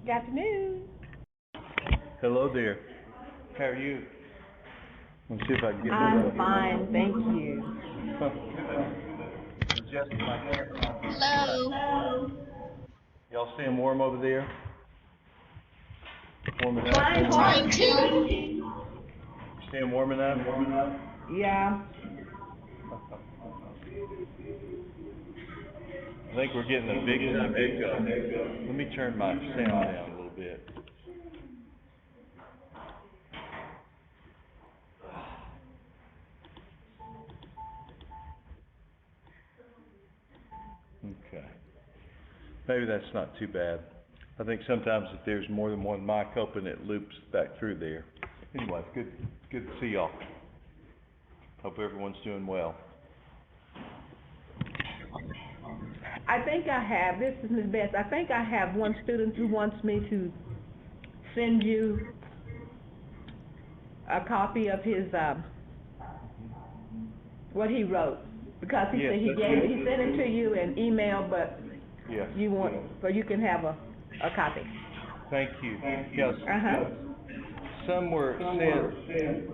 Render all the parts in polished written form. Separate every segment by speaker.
Speaker 1: Good afternoon.
Speaker 2: Hello there. How are you? Let's see if I can get
Speaker 1: I'm
Speaker 2: this
Speaker 1: fine, thank you.
Speaker 2: up. Adjusting my camera.
Speaker 3: Hello.
Speaker 2: Y'all staying warm over there? Warm enough?
Speaker 1: Trying
Speaker 3: Trying
Speaker 1: hard.
Speaker 3: to.
Speaker 2: Staying warm enough?
Speaker 1: Yeah.
Speaker 2: I think we're getting a big echo. Let me turn my sound down a little bit. Okay. Maybe that's not too bad. I think sometimes if there's more than one mic open, it loops back through there. Anyway, good to see y'all. Hope everyone's doing well.
Speaker 1: I think I have, this is Ms. Beth, I think I have one student who wants me to send you a copy of his, what he wrote. Because he
Speaker 2: Yes,
Speaker 1: said he sent it to you in email, but
Speaker 2: Yes.
Speaker 1: you want, so you can have a copy.
Speaker 2: Thank you. Yes.
Speaker 1: Uh-huh.
Speaker 2: Some were sent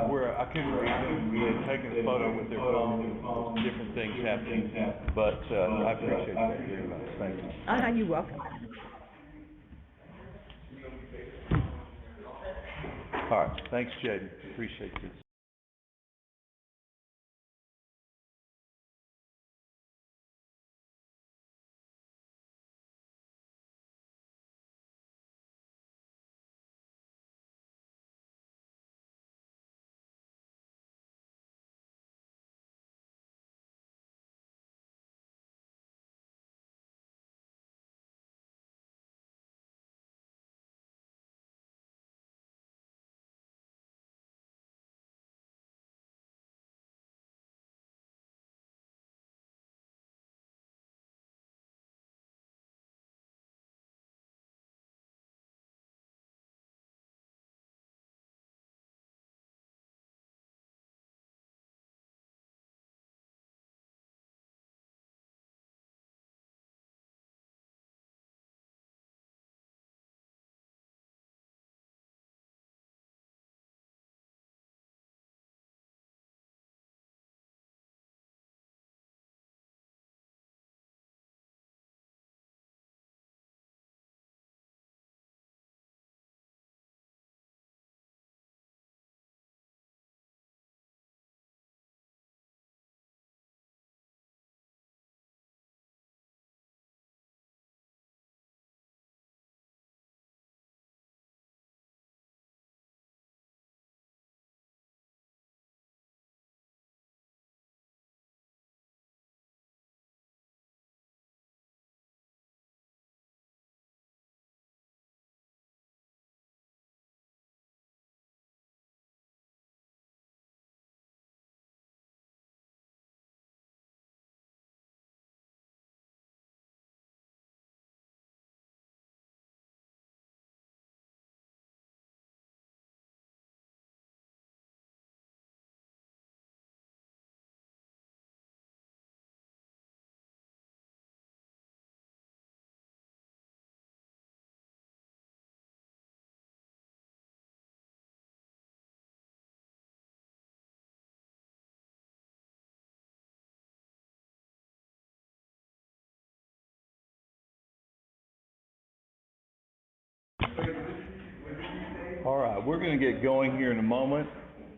Speaker 2: where I couldn't read them. They had taken a photo with their phone, different things happening. But I appreciate that very much. Thank you.
Speaker 1: Uh-huh, you're welcome.
Speaker 2: All right. Thanks, Jaden. Appreciate this. All right. We're going to get going here in a moment,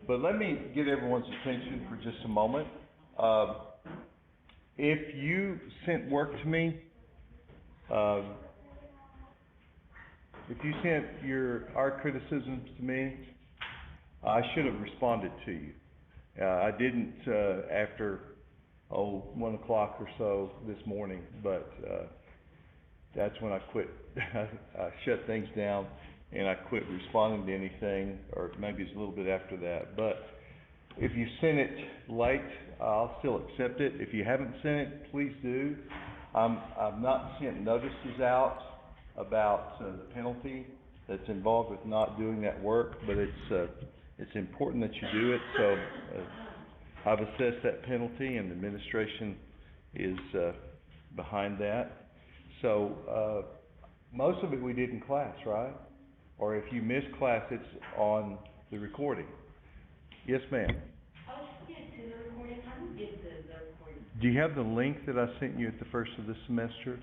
Speaker 2: but let me get everyone's attention for just a moment. Uh, if you sent work to me, uh, if you sent our criticisms to me, I should have responded to you. I didn't after 1 o'clock or so this morning, but that's when I quit. I shut things down and I quit responding to anything, or maybe it's a little bit after that. But if you send it late, I'll still accept it. If you haven't sent it, please do. I've not sent notices out about the penalty that's involved with not doing that work, but it's important that you do it. So I've assessed that penalty, and the administration is behind that. So most of it we did in class, right? Or if you missed class, it's on the recording. Yes, ma'am.
Speaker 3: I was just getting to the recording. How do you get to the recording?
Speaker 2: Do you have the link that I sent you at the first of the semester?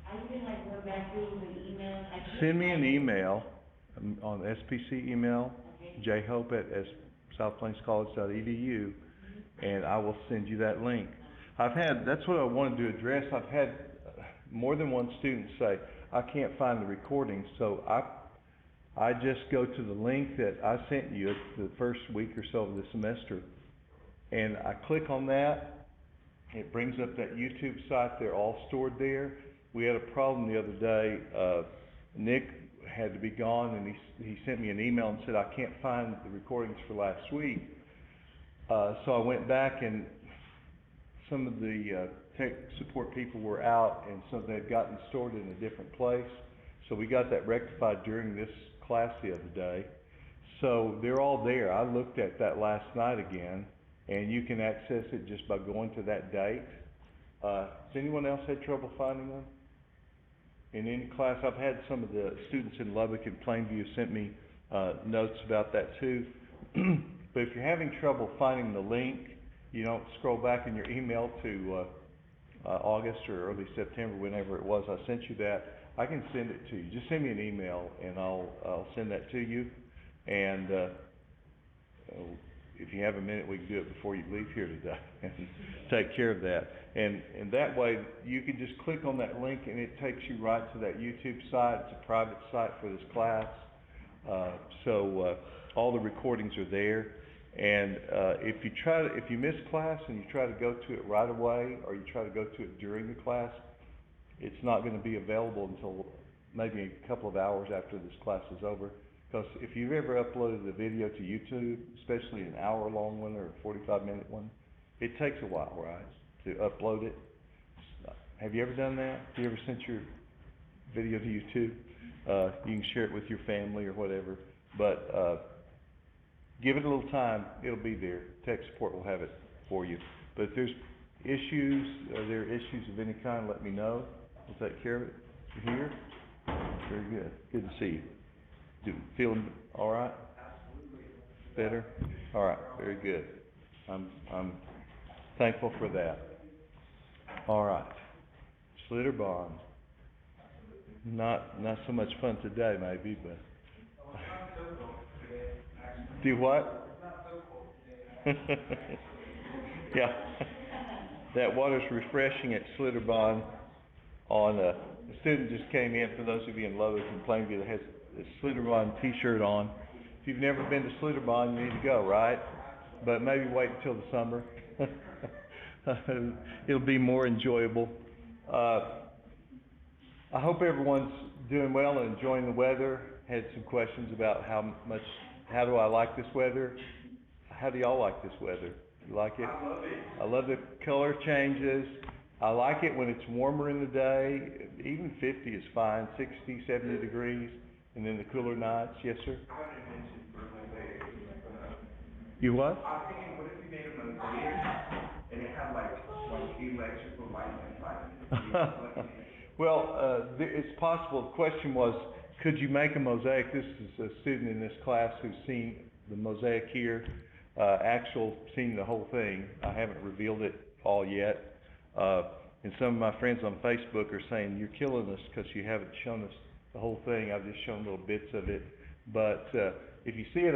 Speaker 3: I even like went back through the email.
Speaker 2: Send me an email on SPC email,
Speaker 3: Okay.
Speaker 2: jhope@southplainscollege.edu, and I will send you that link. That's what I wanted to address. I've had more than one student say, I can't find the recording, so I just go to the link that I sent you the first week or so of the semester, and I click on that. It brings up that YouTube site. They're all stored there. We had a problem the other day. Nick had to be gone, and he sent me an email and said, I can't find the recordings for last week. So I went back, and some of the tech support people were out, and so they'd gotten stored in a different place. So we got that rectified during this class the other day. So they're all there. I looked at that last night again, and you can access it just by going to that date. Has anyone else had trouble finding them? In any class, I've had some of the students in Lubbock and Plainview sent me notes about that too. But if you're having trouble finding the link, you don't scroll back in your email to August or early September, whenever it was I sent you that, I can send it to you. Just send me an email and I'll send that to you. And if you have a minute, we can do it before you leave here today and take care of that. And that way, you can just click on that link and it takes you right to that YouTube site. It's a private site for this class. So all the recordings are there. And if you miss class and you try to go to it right away, or you try to go to it during the class, it's not going to be available until maybe a couple of hours after this class is over. Because if you've ever uploaded a video to YouTube, especially an hour-long one or a 45-minute one, it takes a while, right, to upload it. Have you ever done that? Have you ever sent your video to YouTube? You can share it with your family or whatever, but give it a little time. It'll be there. Tech support will have it for you. But if there's issues, there are issues of any kind, let me know. We'll take care of it. You here? Very good. Good to see you. Feeling all right? Better? All right. Very good. I'm thankful for that. All right. Schlitterbahn. Not so much fun today, maybe, but. Do what? Yeah. That water's refreshing at Schlitterbahn. A student just came in, for those of you in Lubbock and Plainview, that has a Schlitterbahn t-shirt on. If you've never been to Schlitterbahn, you need to go, right? But maybe wait until the summer. It'll be more enjoyable. I hope everyone's doing well and enjoying the weather. Had some questions about how do I like this weather? How do y'all like this weather? You like it?
Speaker 4: I love it.
Speaker 2: I love the color changes. I like it when it's warmer in the day. Even 50 is fine, 60, 70 degrees. And then the cooler nights. Yes, sir?
Speaker 4: I have an invention for mosaic.
Speaker 2: You what?
Speaker 4: I was thinking, what if we made a mosaic and it had like electrical lights inside?
Speaker 2: Well, it's possible. The question was, could you make a mosaic? This is a student in this class who's seen the mosaic here, seen the whole thing. I haven't revealed it all yet. And some of my friends on Facebook are saying, you're killing us because you haven't shown us the whole thing. I've just shown little bits of it. But if you see it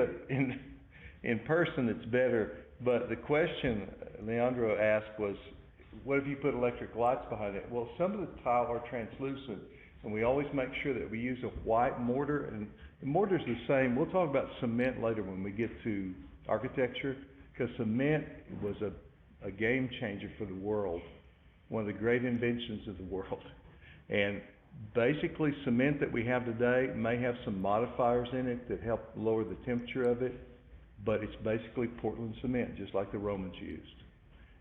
Speaker 2: in person, it's better. But the question Leandro asked was, what if you put electric lights behind it? Well, some of the tile are translucent, and we always make sure that we use a white mortar. And the mortar's the same. We'll talk about cement later when we get to architecture, because cement was a game changer for the world, one of the great inventions of the world. And basically, cement that we have today may have some modifiers in it that help lower the temperature of it, but it's basically Portland cement, just like the Romans used.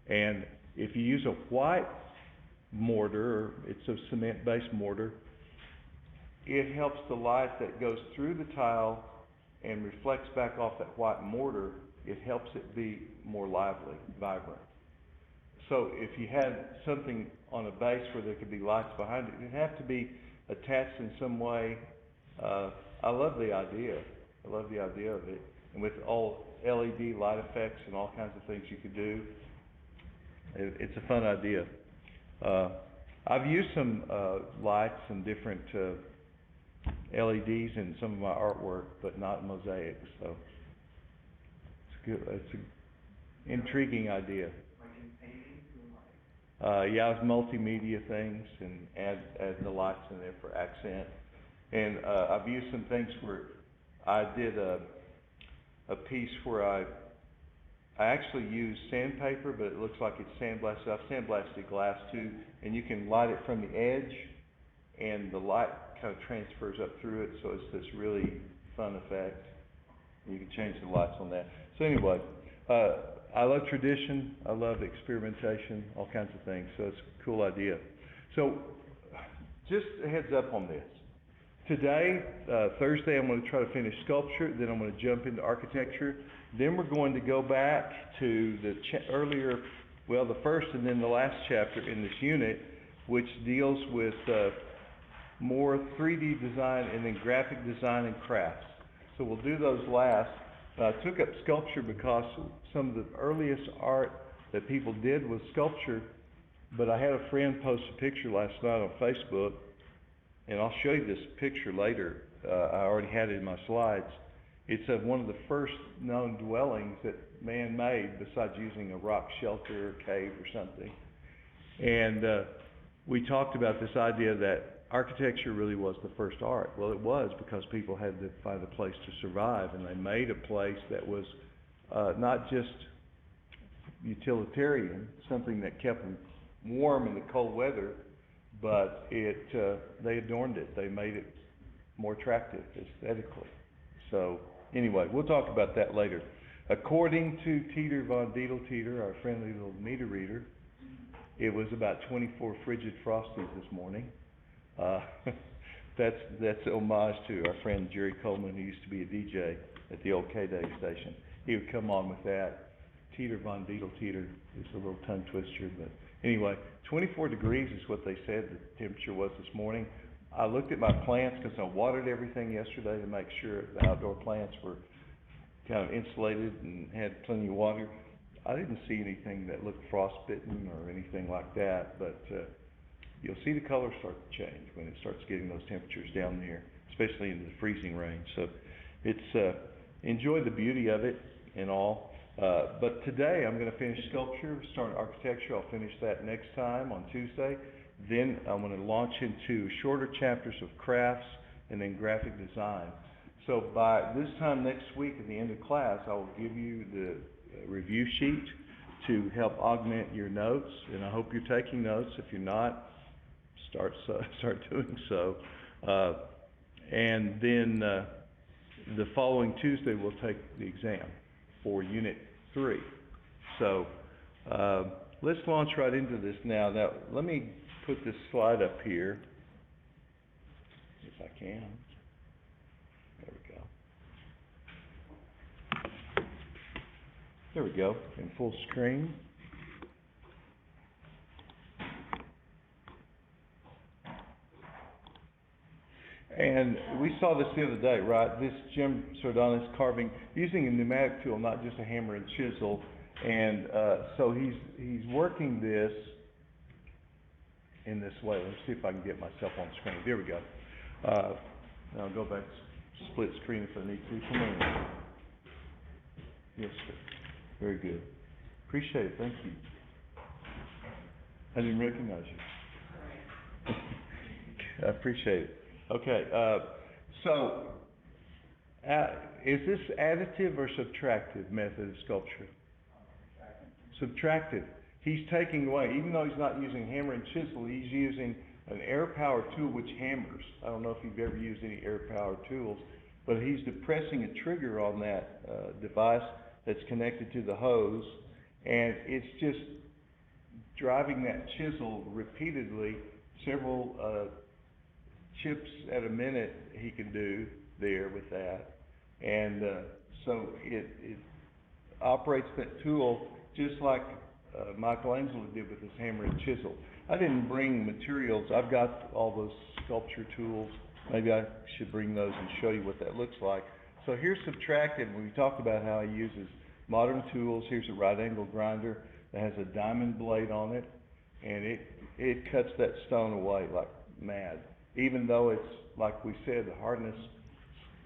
Speaker 2: And if you use a white mortar, or it's a cement-based mortar, it helps the light that goes through the tile and reflects back off that white mortar. It helps it be more lively, vibrant. So if you had something on a base where there could be lights behind it, it'd have to be attached in some way. I love the idea. I love the idea of it. And with all LED light effects and all kinds of things you could do, it's a fun idea. I've used some lights and different LEDs in some of my artwork, but not mosaics. So it's good. It's an intriguing idea.
Speaker 4: Like in paintings or like?
Speaker 2: Yeah, it's multimedia things and add the lights in there for accent. And I've used some things where I did a piece where I actually used sandpaper, but it looks like it's sandblasted. I've sandblasted glass too, and you can light it from the edge, and the light kind of transfers up through it, so it's this really fun effect. You can change the lights on that. So anyway, I love tradition, I love experimentation, all kinds of things, so it's a cool idea. So, just a heads up on this. Today, Thursday, I'm going to try to finish sculpture, then I'm going to jump into architecture, then we're going to go back to the the first and then the last chapter in this unit, which deals with more 3D design and then graphic design and crafts. So we'll do those last. I took up sculpture because some of the earliest art that people did was sculpture, but I had a friend post a picture last night on Facebook, and I'll show you this picture later. I already had it in my slides. It's of one of the first known dwellings that man made, besides using a rock shelter or cave or something. And we talked about this idea that architecture really was the first art. Well, it was, because people had to find a place to survive, and they made a place that was not just utilitarian, something that kept them warm in the cold weather, but they adorned it. They made it more attractive aesthetically. So anyway, we'll talk about that later. According to Teeter von Diedelteeter, our friendly little meter reader, it was about 24 frigid frosties this morning. That's homage to our friend Jerry Coleman, who used to be a DJ at the old K-Day station. He would come on with that. Teeter von Diedelteeter is a little tongue twister, but anyway, 24 degrees is what they said the temperature was this morning. I looked at my plants because I watered everything yesterday to make sure the outdoor plants were kind of insulated and had plenty of water. I didn't see anything that looked frostbitten or anything like that, but you'll see the color start to change when it starts getting those temperatures down there, especially into the freezing range. So it's enjoy the beauty of it and all. But today I'm going to finish sculpture, start architecture. I'll finish that next time on Tuesday. Then I'm going to launch into shorter chapters of crafts and then graphic design. So by this time next week at the end of class, I will give you the review sheet to help augment your notes, and I hope you're taking notes. If you're not, start doing so. And then the following Tuesday we'll take the exam for Unit 3. So let's launch right into this now. Now let me put this slide up here, if I can. There we go. There we go, in full screen. And we saw this the other day, right? This Jim Sardonis carving using a pneumatic tool, not just a hammer and chisel. And so he's working this in this way. Let's see if I can get myself on screen. There we go. I'll go back to split screen if I need to. Come on. Yes, sir. Very good. Appreciate it. Thank you. I didn't recognize you. I appreciate it. Okay. So, is this additive or subtractive method of sculpture? Subtractive. He's taking away, even though he's not using hammer and chisel, he's using an air-powered tool which hammers. I don't know if you've ever used any air-powered tools, but he's depressing a trigger on that device that's connected to the hose, and it's just driving that chisel repeatedly. Several chips at a minute he can do there with that, and so it operates that tool just like Michelangelo did with his hammer and chisel. I didn't bring materials. I've got all those sculpture tools. Maybe I should bring those and show you what that looks like. So here's subtractive. We talked about how he uses modern tools. Here's a right angle grinder that has a diamond blade on it, and it cuts that stone away like mad. Even though it's, like we said, the hardness,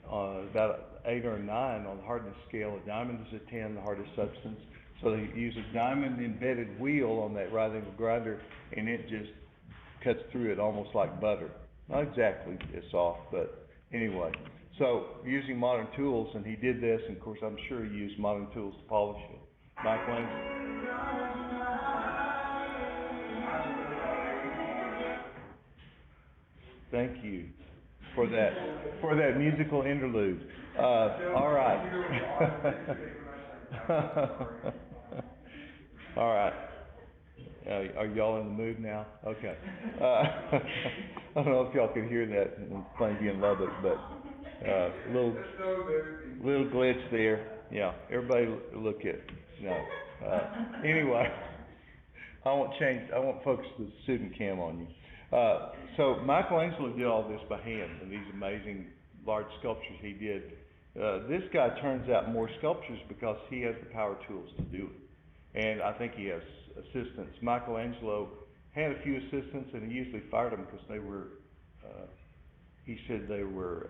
Speaker 2: about 8 or 9 on the hardness scale. A diamond is a 10, the hardest substance. So they use a diamond embedded wheel on that right angle grinder, and it just cuts through it almost like butter. Not exactly as soft, but anyway. So using modern tools, and he did this, and of course I'm sure he used modern tools to polish it. Michelangelo. Thank you for that musical interlude. All right. All right. Are y'all in the mood now? Okay. I don't know if y'all can hear that in Plainview and Lubbock, but little glitch there. Yeah. Everybody look at no. Anyway, I won't focus the student cam on you. So Michelangelo did all this by hand, and these amazing large sculptures he did. This guy turns out more sculptures because he has the power tools to do it. And I think he has assistants. Michelangelo had a few assistants, and he usually fired them because they were, he said they were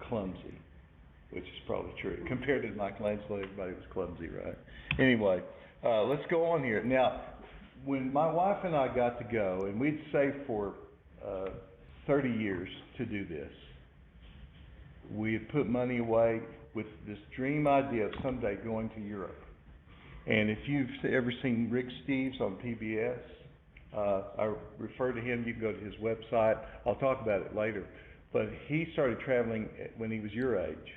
Speaker 2: clumsy, which is probably true. Compared to Michelangelo, everybody was clumsy, right? Anyway, let's go on here. Now, when my wife and I got to go, and we'd saved for 30 years to do this, we had put money away with this dream idea of someday going to Europe. And if you've ever seen Rick Steves on PBS, I refer to him. You can go to his website. I'll talk about it later. But he started traveling when he was your age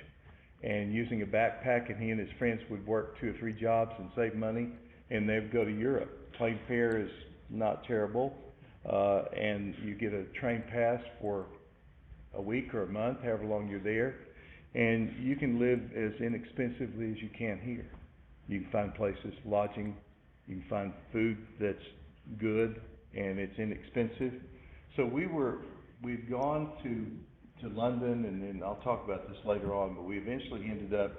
Speaker 2: and using a backpack, and he and his friends would work 2 or 3 jobs and save money, and they'd go to Europe. Plane fare is not terrible, and you get a train pass for a week or a month, however long you're there, and you can live as inexpensively as you can here. You can find places, lodging, you can find food that's good and it's inexpensive. So we'd gone to London, and then I'll talk about this later on, but we eventually ended up,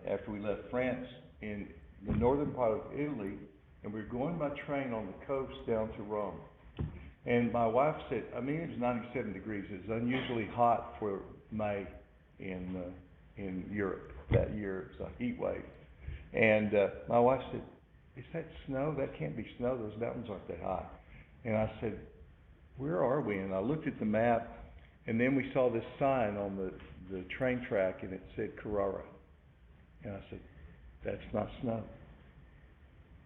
Speaker 2: after we left France, in the northern part of Italy, and we were going by train on the coast down to Rome. And my wife said, I mean, it was 97 degrees. It was unusually hot for May in Europe that year. It was a heat wave. And my wife said, is that snow? That can't be snow. Those mountains aren't that high. And I said, where are we? And I looked at the map, and then we saw this sign on the train track, and it said Carrara. And I said, that's not snow.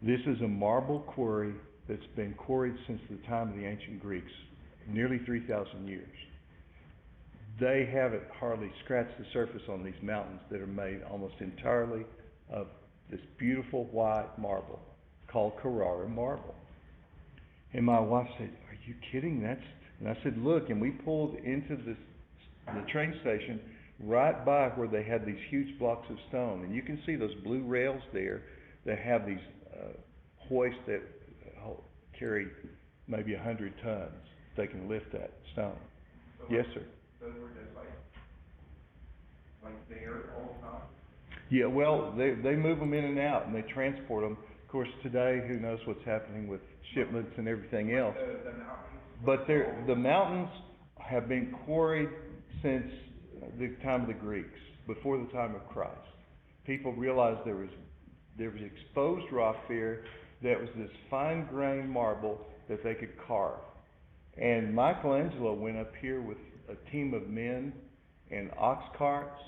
Speaker 2: This is a marble quarry that's been quarried since the time of the ancient Greeks, nearly 3,000 years. They haven't hardly scratched the surface on these mountains that are made almost entirely of this beautiful white marble called Carrara marble. And my wife said, are you kidding? And I said, look, and we pulled into the train station right by where they had these huge blocks of stone. And you can see those blue rails there that have these hoists that carry maybe 100 tons. They can lift that stone.
Speaker 4: So
Speaker 2: yes, sir.
Speaker 4: Those were just like there all the time?
Speaker 2: Yeah, well, they move them in and out, and they transport them. Of course, today, who knows what's happening with shipments and everything else.
Speaker 4: The mountains?
Speaker 2: But the mountains have been quarried since the time of the Greeks, before the time of Christ. People realized there was exposed rock there that was this fine-grained marble that they could carve. And Michelangelo went up here with a team of men and ox carts.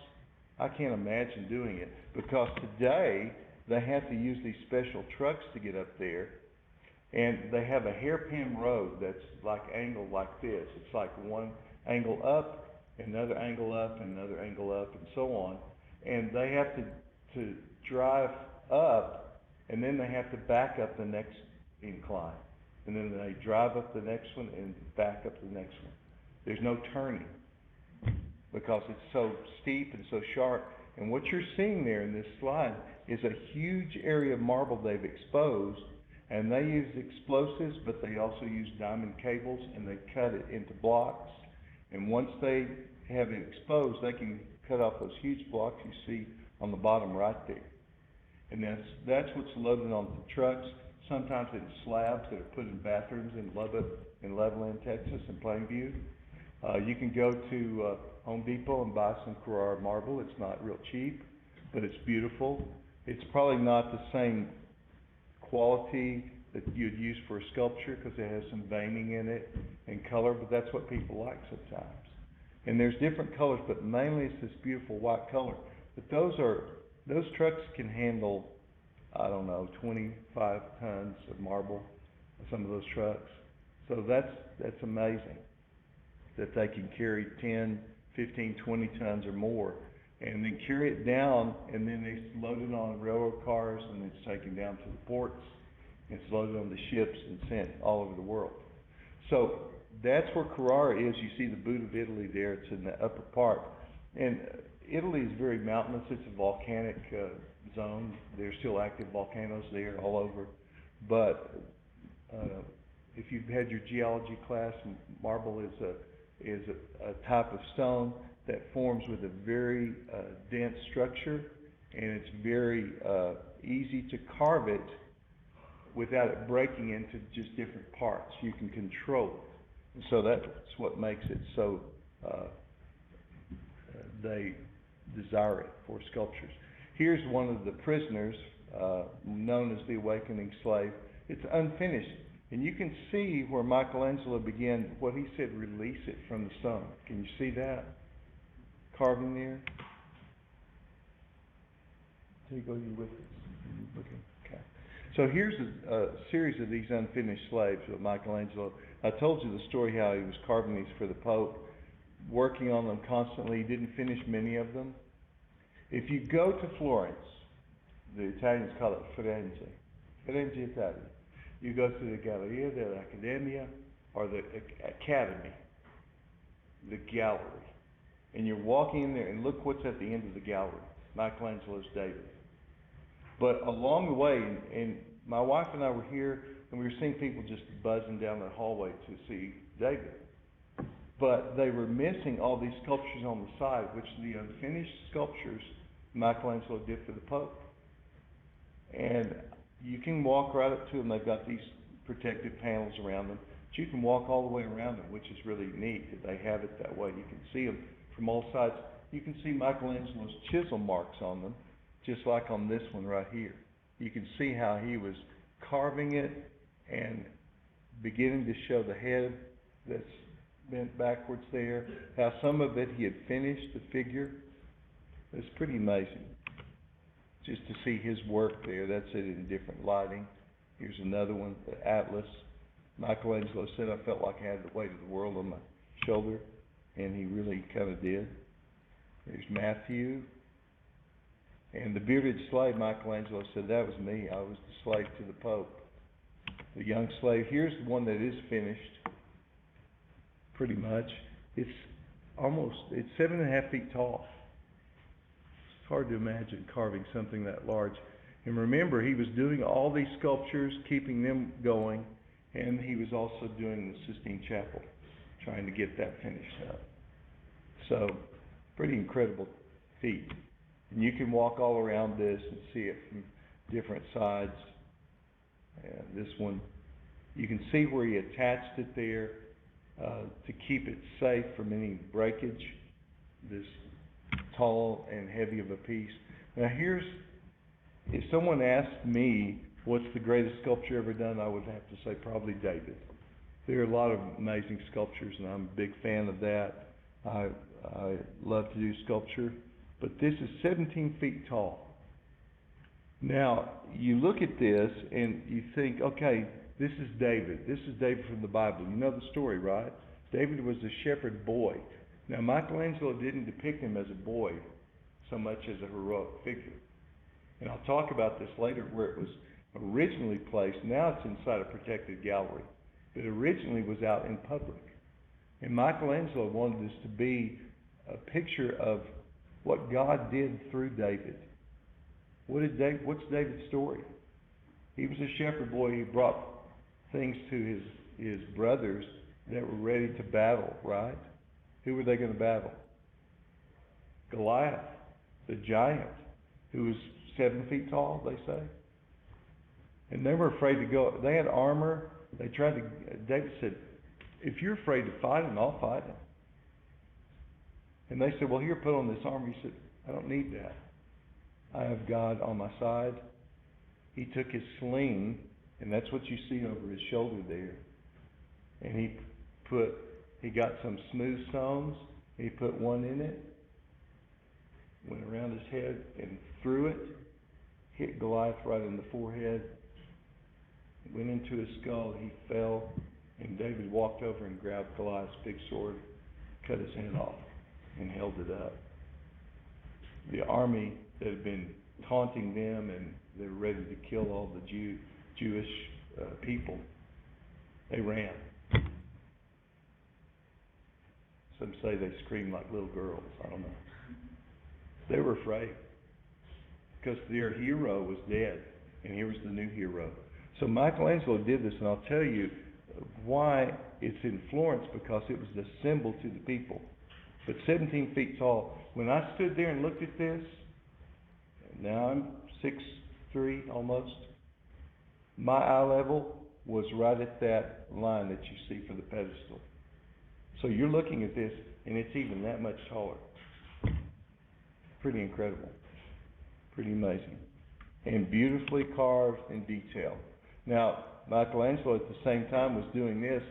Speaker 2: I can't imagine doing it, because today they have to use these special trucks to get up there, and they have a hairpin road that's like angled like this. It's like one angle up, another angle up, another angle up, and so on. And they have to drive up, and then they have to back up the next incline. And then they drive up the next one and back up the next one. There's no turning, because it's so steep and so sharp. And what you're seeing there in this slide, is a huge area of marble they've exposed, and they use explosives, but they also use diamond cables, and they cut it into blocks. And once they have it exposed, they can cut off those huge blocks you see on the bottom right there. And that's what's loaded onto trucks. Sometimes it's slabs that are put in bathrooms in Lubbock, in Levelland, Texas, and Plainview. You can go to Home Depot and buy some Carrara marble. It's not real cheap, but it's beautiful. It's probably not the same quality that you'd use for a sculpture because it has some veining in it and color, but that's what people like sometimes. And there's different colors, but mainly it's this beautiful white color. But those trucks can handle, I don't know, 25 tons of marble, some of those trucks. So that's amazing that they can carry 10, 15, 20 tons or more, and then carry it down, and then it's loaded on railroad cars, and it's taken down to the ports. It's loaded on the ships and sent all over the world. So that's where Carrara is. You see the boot of Italy there. It's in the upper part. And Italy is very mountainous. It's a volcanic zone. There's still active volcanoes there all over. But if you've had your geology class, marble is a type of stone that forms with a very dense structure, and it's very easy to carve it without it breaking into just different parts. You can control it. And so that's what makes it so they desire it for sculptures. Here's one of the prisoners, known as the Awakening Slave. It's unfinished. And you can see where Michelangelo began, what he said, release it from the stone. Can you see that? Carving there? There you go, you with us? Okay. So here's a series of these unfinished slaves with Michelangelo. I told you the story how he was carving these for the Pope, working on them constantly. He didn't finish many of them. If you go to Florence, the Italians call it Firenze, Firenze, Italy. You go to the Galleria dell'Accademia, or the Academy, the gallery, and you're walking in there, and look what's at the end of the gallery, Michelangelo's David. But along the way, and my wife and I were here, and we were seeing people just buzzing down the hallway to see David. But they were missing all these sculptures on the side, which the unfinished sculptures Michelangelo did for the Pope. And you can walk right up to them. They've got these protective panels around them. But you can walk all the way around them, which is really neat that they have it that way. You can see them from all sides. You can see Michelangelo's chisel marks on them, just like on this one right here. You can see how he was carving it and beginning to show the head that's bent backwards there, how some of it he had finished, the figure. It's pretty amazing just to see his work there. That's it in different lighting. Here's another one, the Atlas. Michelangelo said, I felt like I had the weight of the world on my shoulder, and he really kind of did. There's Matthew. And the bearded slave, Michelangelo said, that was me. I was the slave to the Pope. The young slave. Here's the one that is finished, pretty much. It's 7.5 feet tall. It's hard to imagine carving something that large. And remember, he was doing all these sculptures, keeping them going, and he was also doing the Sistine Chapel, trying to get that finished up. So, pretty incredible feat. And you can walk all around this and see it from different sides. And this one, you can see where he attached it there to keep it safe from any breakage. This tall and heavy of a piece. Now if someone asked me what's the greatest sculpture ever done, I would have to say probably David. There are a lot of amazing sculptures, and I'm a big fan of that. I love to do sculpture, but this is 17 feet tall. Now, you look at this and you think, okay, this is David. This is David from the Bible. You know the story, right? David was a shepherd boy. Now, Michelangelo didn't depict him as a boy so much as a heroic figure. And I'll talk about this later, where it was originally placed. Now it's inside a protected gallery. It originally was out in public. And Michelangelo wanted this to be a picture of what God did through David. What's David's story? He was a shepherd boy who brought things to his brothers that were ready to battle, right? Who were they going to battle? Goliath, the giant, who was 7 feet tall, they say. And they were afraid to go. They had armor. David said, if you're afraid to fight him, I'll fight him. And they said, well, here, put on this armor. He said, I don't need that. I have God on my side. He took his sling, and that's what you see over his shoulder there. And he got some smooth stones, and he put one in it, went around his head and threw it, hit Goliath right in the forehead, went into his skull, he fell, and David walked over and grabbed Goliath's big sword, cut his head off, and held it up. The army that had been taunting them, and they were ready to kill all the Jewish people, they ran. Some say they screamed like little girls, I don't know. They were afraid because their hero was dead, and here was the new hero. So Michelangelo did this, and I'll tell you why it's in Florence, because it was the symbol to the people. But 17 feet tall, when I stood there and looked at this, now I'm 6'3" almost, my eye level was right at that line that you see for the pedestal. So you're looking at this, and it's even that much taller. Pretty incredible. Pretty amazing. And beautifully carved in detail. Now, Michelangelo at the same time was doing this.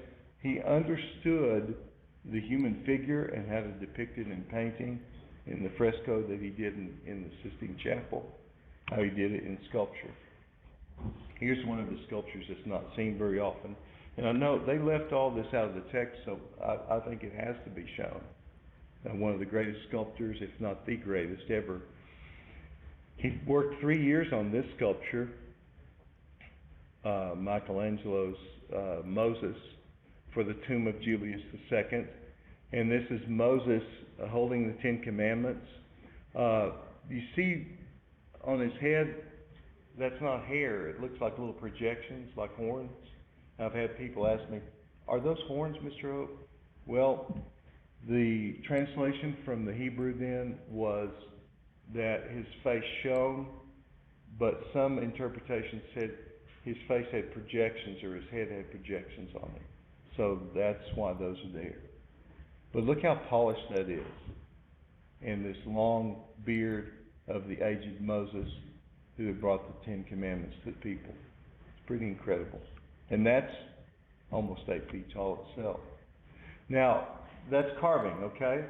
Speaker 2: He understood the human figure and how to depict it in painting, in the fresco that he did in the Sistine Chapel, how he did it in sculpture. Here's one of the sculptures that's not seen very often. And I know they left all this out of the text, so I think it has to be shown. One of the greatest sculptors, if not the greatest ever. He worked 3 years on this sculpture, Michelangelo's Moses, for the tomb of Julius II. And this is Moses holding the 10 Commandments. You see on his head, that's not hair. It looks like little projections, like horns. I've had people ask me, are those horns, Mr. Hope? Well, the translation from the Hebrew then was that his face shone, but some interpretations said his face had projections, or his head had projections on it. So that's why those are there. But look how polished that is. And this long beard of the aged Moses who had brought the 10 Commandments to the people. It's pretty incredible. And that's almost 8 feet tall itself. Now, that's carving, okay?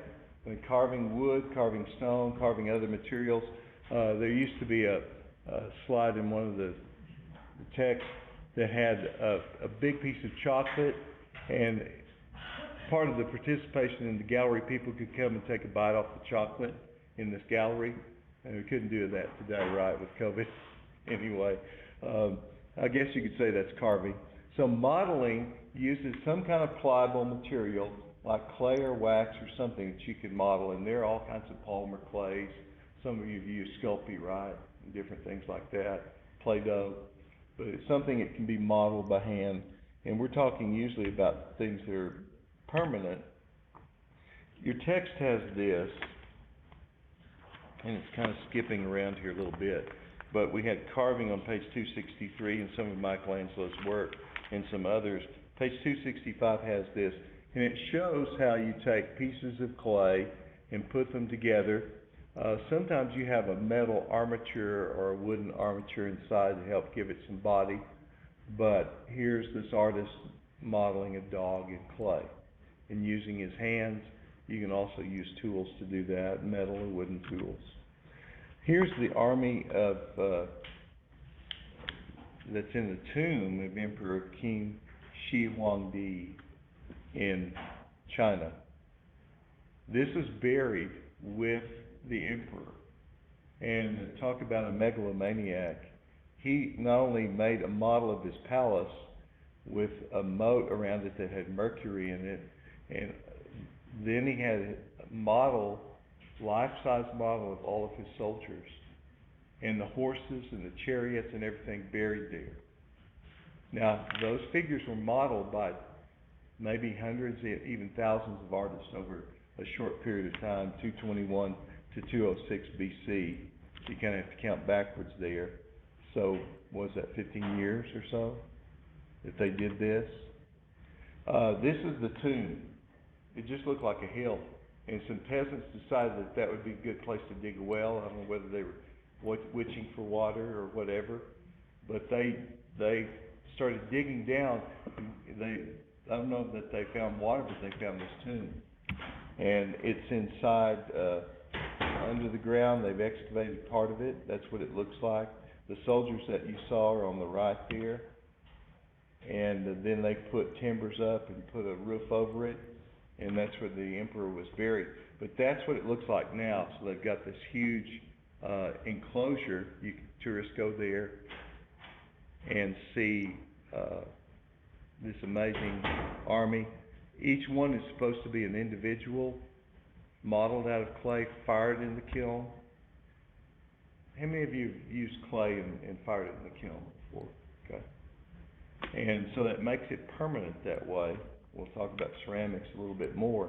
Speaker 2: And carving wood, carving stone, carving other materials. There used to be a slide in one of the texts that had a big piece of chocolate, and part of the participation in the gallery, people could come and take a bite off the chocolate in this gallery. And we couldn't do that today, right, with COVID anyway. I guess you could say that's carving. So modeling uses some kind of pliable material like clay or wax or something that you can model, and there are all kinds of polymer clays. Some of you have used Sculpey, right, and different things like that, Play-Doh. But it's something that can be modeled by hand, and we're talking usually about things that are permanent. Your text has this, and it's kind of skipping around here a little bit, but we had carving on page 263 in some of Michelangelo's work and some others. Page 265 has this, and it shows how you take pieces of clay and put them together. Sometimes you have a metal armature or a wooden armature inside to help give it some body, but here's this artist modeling a dog in clay and using his hands. You can also use tools to do that, metal or wooden tools. Here's the army of that's in the tomb of Emperor Qin Shi Huangdi in China. This is buried with the emperor. And talk about a megalomaniac. He not only made a model of his palace with a moat around it that had mercury in it, and then he had a model, life-size model of all of his soldiers. and the horses and the chariots and everything buried there. Now, those figures were modeled by maybe hundreds, even thousands of artists over a short period of time, 221 to 206 BC. You kind of have to count backwards there. So, was that 15 years or so that they did this? This is the tomb. It just looked like a hill. And some peasants decided that that would be a good place to dig a well. I don't know whether they were witching for water or whatever. But they started digging down. I don't know that they found water, but they found this tomb. And it's inside, under the ground. They've excavated part of it. That's what it looks like. The soldiers that you saw are on the right there. And then they put timbers up and put a roof over it. And that's where the emperor was buried. But that's what it looks like now. So they've got this huge enclosure. Tourists go there and see this amazing army. Each one is supposed to be an individual, modeled out of clay, fired in the kiln. How many of you have used clay and fired it in the kiln before? Okay. And so that makes it permanent that way. We'll talk about ceramics a little bit more.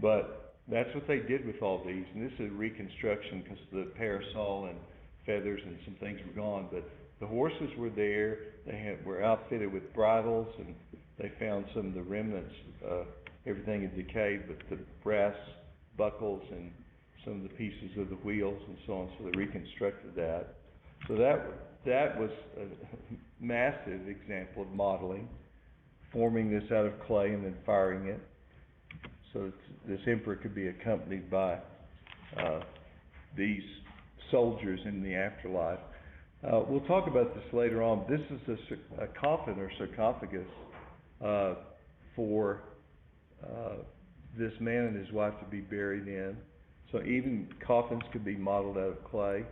Speaker 2: But that's what they did with all these. And this is a reconstruction because the parasol and feathers and some things were gone. But the horses were there. They were outfitted with bridles, and they found some of the remnants. Everything had decayed, but the brass buckles and some of the pieces of the wheels and so on. So they reconstructed that. So that was a massive example of modeling, forming this out of clay and then firing it. So this emperor could be accompanied by these soldiers in the afterlife. We'll talk about this later on. This is a coffin or sarcophagus for this man and his wife to be buried in. So even coffins could be modeled out of clay.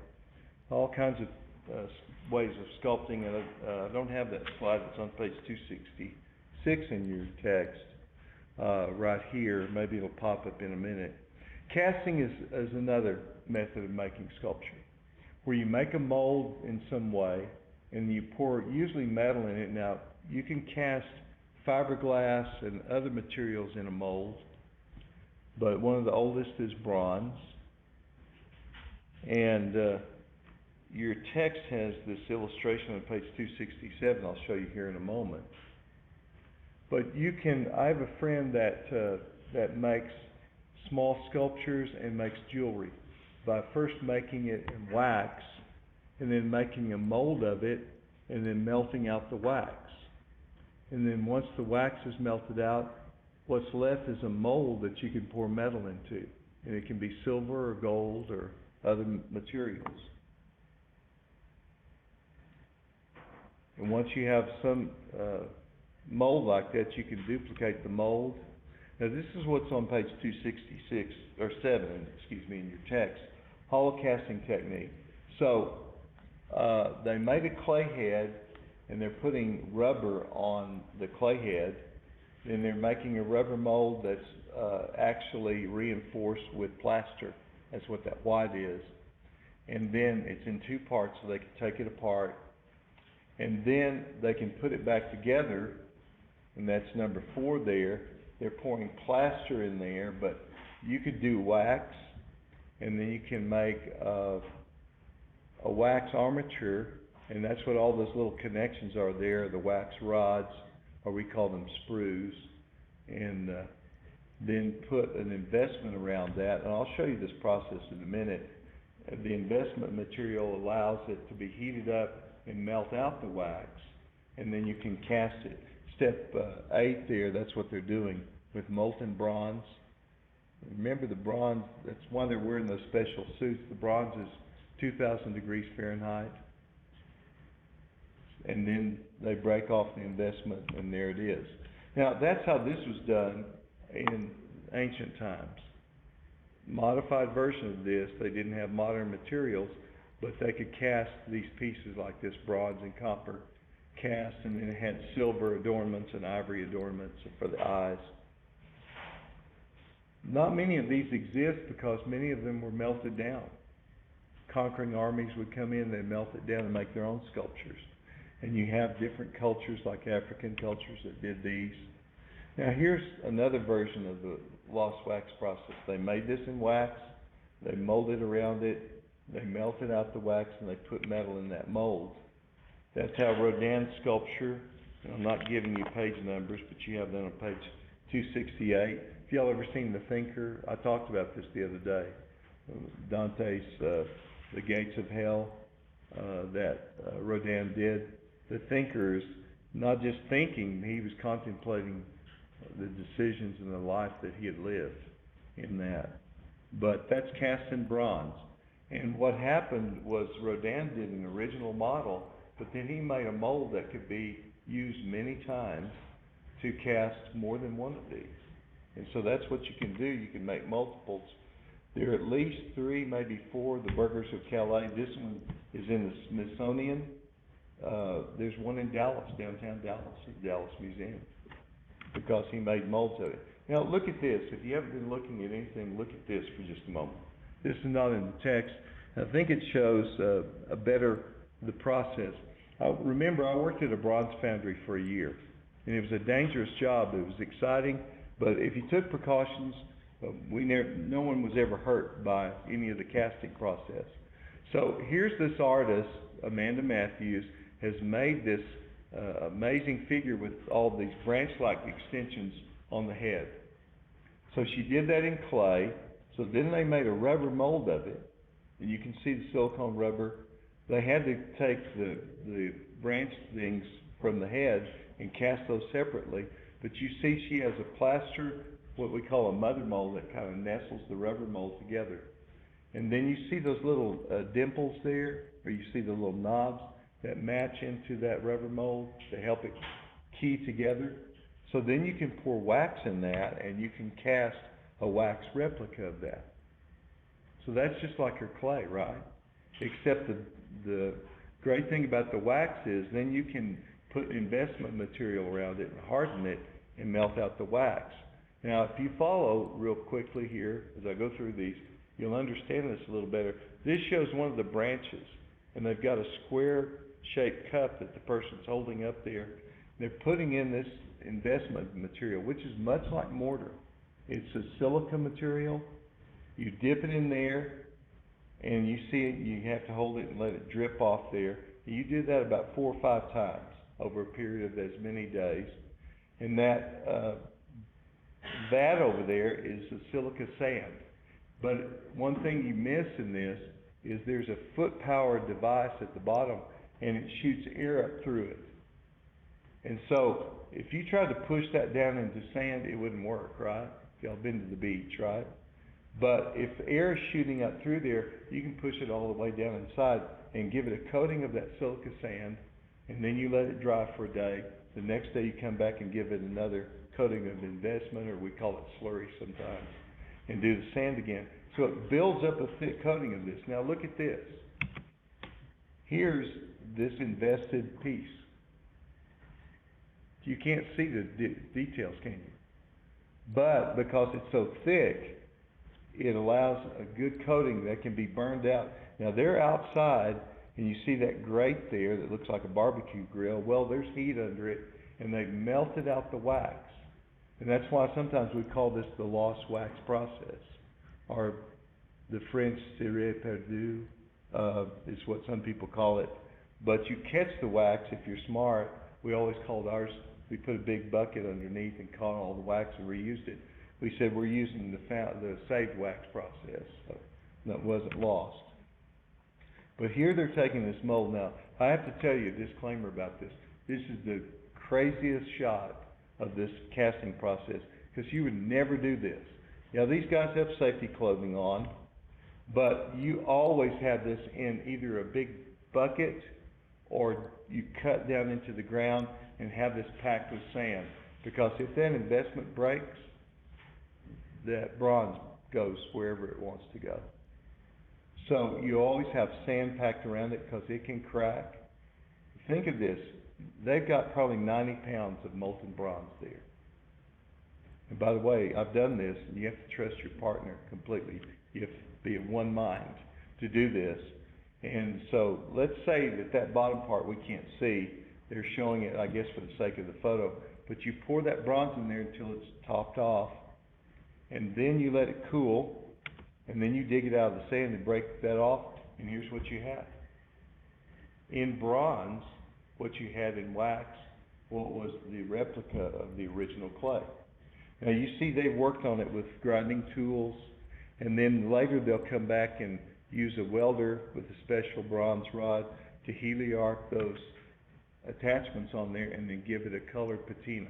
Speaker 2: All kinds of ways of sculpting. And I don't have that slide. It's on page 266 in your text right here. Maybe it'll pop up in a minute. Casting is another method of making sculpture, where you make a mold in some way and you pour usually metal in it. Now, you can cast fiberglass and other materials in a mold, but one of the oldest is bronze. And your text has this illustration on page 267. I'll show you here in a moment. But I have a friend that makes small sculptures and makes jewelry by first making it in wax and then making a mold of it and then melting out the wax. And then once the wax is melted out, what's left is a mold that you can pour metal into. And it can be silver or gold or other materials. And once you have some mold like that, you can duplicate the mold. Now this is what's on page 266, or 7, in your text. Hollow casting technique. So they made a clay head and they're putting rubber on the clay head. Then they're making a rubber mold that's actually reinforced with plaster. That's what that white is. And then it's in two parts so they can take it apart. And then they can put it back together, and that's number 4 there. They're pouring plaster in there, but you could do wax, and then you can make a wax armature, and that's what all those little connections are there, the wax rods, or we call them sprues, and then put an investment around that. And I'll show you this process in a minute. The investment material allows it to be heated up and melt out the wax, and then you can cast it. Step 8 there, that's what they're doing with molten bronze. Remember the bronze, that's why they're wearing those special suits. The bronze is 2,000 degrees Fahrenheit. And then they break off the investment, and there it is. Now, that's how this was done in ancient times. Modified version of this, they didn't have modern materials, but they could cast these pieces like this, bronze and copper cast, and then it had silver adornments and ivory adornments for the eyes. Not many of these exist because many of them were melted down. conquering armies would come in, they'd melt it down and make their own sculptures. And you have different cultures, like African cultures, that did these. Now here's another version of the lost wax process. They made this in wax, they molded around it, they melted out the wax, and they put metal in that mold. That's how Rodin's sculpture, and I'm not giving you page numbers, but you have that on page 268. If y'all ever seen The Thinker, I talked about this the other day. Dante's The Gates of Hell that Rodin did. The Thinker is not just thinking, he was contemplating the decisions in the life that he had lived in that. But that's cast in bronze. And what happened was Rodin did an original model, but then he made a mold that could be used many times to cast more than one of these. And so that's what you can do. You can make multiples. There are at least 3, maybe 4, the Burghers of Calais. This one is in the Smithsonian. There's one in Dallas, downtown Dallas, the Dallas Museum, because he made molds of it. Now look at this. If you haven't been looking at anything, look at this for just a moment. This is not in the text. I think it shows the process. Remember, I worked at a bronze foundry for a year, and it was a dangerous job. It was exciting, but if you took precautions, no one was ever hurt by any of the casting process. So here's this artist, Amanda Matthews, has made this amazing figure with all these branch-like extensions on the head. So she did that in clay. So then they made a rubber mold of it, and you can see the silicone rubber. They had to take the branch things from the head and cast those separately. But you see she has a plaster, what we call a mother mold, that kind of nestles the rubber mold together. And then you see those little dimples there, or you see the little knobs that match into that rubber mold to help it key together. So then you can pour wax in that, and you can cast a wax replica of that. So that's just like her clay, right? Except the great thing about the wax is then you can put investment material around it and harden it and melt out the wax. Now, if you follow real quickly here, as I go through these, you'll understand this a little better. This shows one of the branches, and they've got a square-shaped cup that the person's holding up there. They're putting in this investment material, which is much like mortar. It's a silica material. You dip it in there, and you see it, you have to hold it and let it drip off there. You do that about 4 or 5 times over a period of as many days. And that over there is the silica sand. But one thing you miss in this is there's a foot-powered device at the bottom, and it shoots air up through it. And so if you tried to push that down into sand, it wouldn't work, right? Y'all been to the beach, right? But if air is shooting up through there, you can push it all the way down inside and give it a coating of that silica sand, and then you let it dry for a day. The next day you come back and give it another coating of investment, or we call it slurry sometimes, and do the sand again. So it builds up a thick coating of this. Now look at this. Here's this invested piece. You can't see the details, can you? But because it's so thick, it allows a good coating that can be burned out. Now they're outside, and you see that grate there that looks like a barbecue grill. Well, there's heat under it, and they've melted out the wax. And that's why sometimes we call this the lost wax process, or the French cire perdu is what some people call it. But you catch the wax if you're smart. We always called ours, we put a big bucket underneath and caught all the wax and reused it. We said we're using the saved wax process, so that wasn't lost. But here they're taking this mold. Now, I have to tell you a disclaimer about this. This is the craziest shot of this casting process, because you would never do this. Now, these guys have safety clothing on, but you always have this in either a big bucket, or you cut down into the ground and have this packed with sand. Because if that investment breaks, that bronze goes wherever it wants to go. So you always have sand packed around it because it can crack. Think of this. They've got probably 90 pounds of molten bronze there. And by the way, I've done this, and you have to trust your partner completely. You have to be of one mind to do this. And so, let's say that bottom part we can't see, they're showing it, I guess, for the sake of the photo, but you pour that bronze in there until it's topped off, and then you let it cool, and then you dig it out of the sand and break that off, and here's what you have. In bronze, what you had in wax, what was the replica of the original clay. Now you see they've worked on it with grinding tools, and then later they'll come back and use a welder with a special bronze rod to heliarc those attachments on there and then give it a colored patina.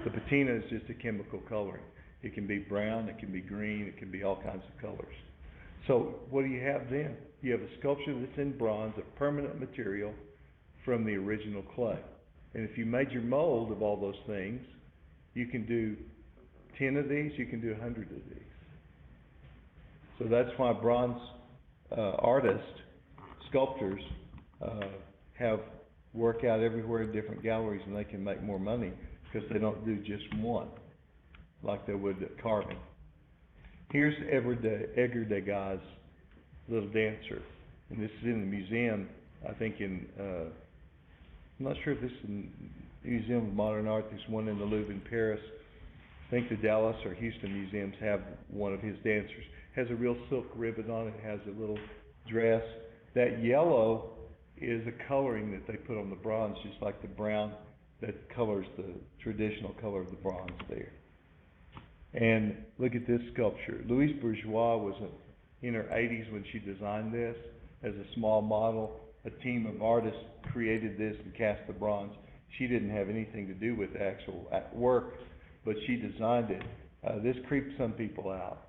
Speaker 2: The patina is just a chemical coloring. It can be brown, it can be green, it can be all kinds of colors. So what do you have then? You have a sculpture that's in bronze, a permanent material from the original clay. And if you made your mold of all those things, you can do 10 of these, you can do 100 of these. So that's why bronze artists, sculptors, have work out everywhere in different galleries, and they can make more money because they don't do just one like they would at carving. Here's Edgar Degas' little dancer, and this is in the museum, I think in, I'm not sure if this is in the Museum of Modern Art. There's one in the Louvre in Paris. I think the Dallas or Houston museums have one of his dancers. Has a real silk ribbon on it, has a little dress. That yellow is a coloring that they put on the bronze, just like the brown that colors the traditional color of the bronze there. And look at this sculpture. Louise Bourgeois was in her 80s when she designed this as a small model. A team of artists created this and cast the bronze. She didn't have anything to do with the actual work, but she designed it. This creeped some people out.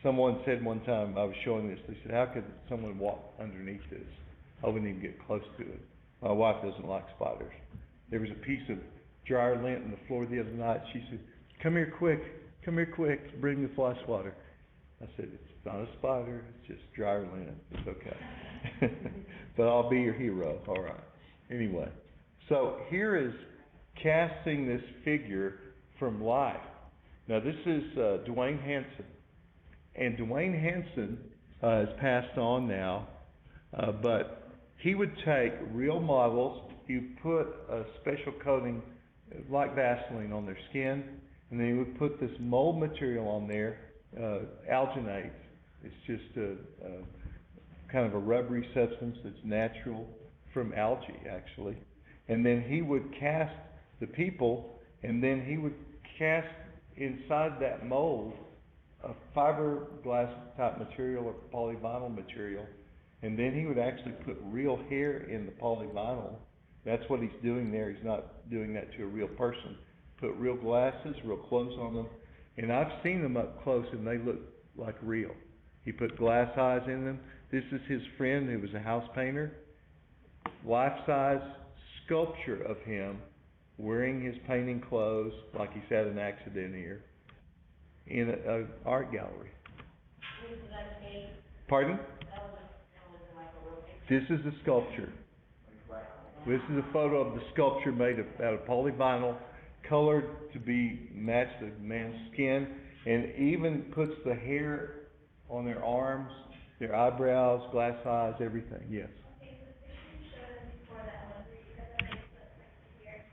Speaker 2: Someone said one time, I was showing this, they said, how could someone walk underneath this? I wouldn't even get close to it. My wife doesn't like spiders. There was a piece of dryer lint on the floor the other night. She said, come here quick, bring the fly swatter. I said, it's not a spider, it's just dryer lint, it's okay. But I'll be your hero, all right. Anyway, so here is casting this figure from life. Now this is Dwayne Hanson. And Dwayne Hanson has passed on now, but he would take real models, he would put a special coating like Vaseline on their skin, and then he would put this mold material on there, alginate. It's just a kind of a rubbery substance that's natural from algae, actually. And then he would cast the people, and then he would cast inside that mold a fiberglass type material or polyvinyl material, and then he would actually put real hair in the polyvinyl. That's what he's doing there. He's not doing that to a real person. Put real glasses, real clothes on them, and I've seen them up close and they look like real. He put glass eyes in them. This is his friend who was a house painter. Life-size sculpture of him wearing his painting clothes like he's had an accident here in an art gallery. Pardon? This is a sculpture. This is a photo of the sculpture made out of polyvinyl, colored to be match the man's skin, and even puts the hair on their arms, their eyebrows, glass eyes, everything. Yes.
Speaker 3: Okay, so the picture you showed us before that one, where you said that makes the hair.